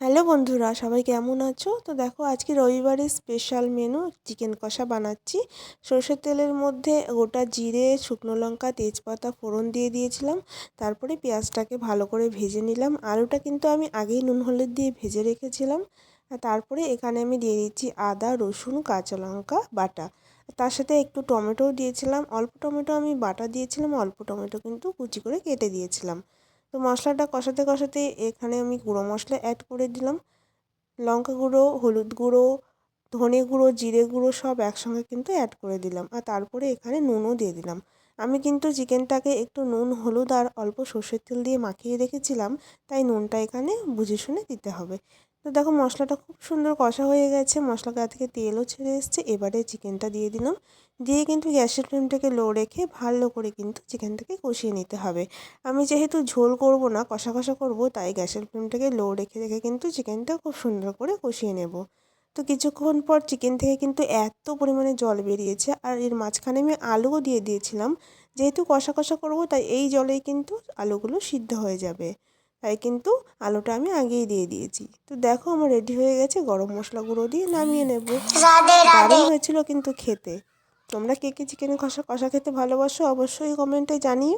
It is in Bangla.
হ্যালো বন্ধুরা, সবাই কেমন আছো? তো দেখো, আজকে রবিবারের স্পেশাল মেনু চিকেন কষা বানাচ্ছি। সরষের তেলের মধ্যে গোটা জিরে, শুকনো লঙ্কা, তেজপাতা ফোড়ন দিয়ে দিয়েছিলাম। তারপরে পেঁয়াজটাকে ভালো করে ভেজে নিলাম। আলুটা কিন্তু আমি আগেই নুন হলুদ দিয়ে ভেজে রেখেছিলাম। আর তারপরে এখানে আমি দিয়ে দিচ্ছি আদা, রসুন, কাঁচা লঙ্কা বাটা। তার সাথে একটু টমেটোও দিয়েছিলাম। অল্প টমেটো আমি বাটা দিয়েছিলাম, অল্প টমেটো কিন্তু কুচি করে কেটে দিয়েছিলাম। তো মশলাটা কষাতে কষাতে এখানে আমি গুঁড়ো মশলা অ্যাড করে দিলাম। লঙ্কা গুঁড়ো, হলুদ গুঁড়ো, ধনে গুঁড়ো, জিরে গুঁড়ো সব একসঙ্গে কিন্তু অ্যাড করে দিলাম। আর তারপরে এখানে নুনও দিয়ে দিলাম। আমি কিন্তু চিকেনটাকে একটু নুন, হলুদ আর অল্প সর্ষের তেল দিয়ে মাখিয়ে রেখেছিলাম, তাই নুনটা এখানে বুঝে শুনে দিতে হবে। তো দেখো, মশলাটা খুব সুন্দর কষা হয়ে গেছে, মশলা গা থেকে তেলও ছেড়ে এসছে। এবারে চিকেনটা দিয়ে দিলাম। দিয়ে কিন্তু গ্যাসের ফ্লেমটাকে লো রেখে ভালো করে কিন্তু চিকেনটাকে কষিয়ে নিতে হবে। আমি যেহেতু ঝোল করব না, কষা কষা করব, তাই গ্যাসের ফ্লেমটাকে লো রেখে রেখে কিন্তু চিকেনটা খুব সুন্দর করে কষিয়ে নেব। তো কিছুক্ষণ পর চিকেন থেকে কিন্তু এত পরিমাণে জল বেরিয়েছে, আর এর মাঝখানে আমি আলুও দিয়ে দিয়েছিলাম। যেহেতু কষা কষা করব, তাই এই জলেই কিন্তু আলুগুলো সিদ্ধ হয়ে যাবে। তাই কিন্তু আলুটা আমি আগেই দিয়ে দিয়েছি। তো দেখো, আমার রেডি হয়ে গেছে। গরম মশলা গুঁড়ো দিয়ে নামিয়ে নেব। দারুণ হয়েছিল কিন্তু খেতে। তোমরা কে কে চিকেন কষা খেতে ভালোবাসো অবশ্যই কমেন্টে জানিও।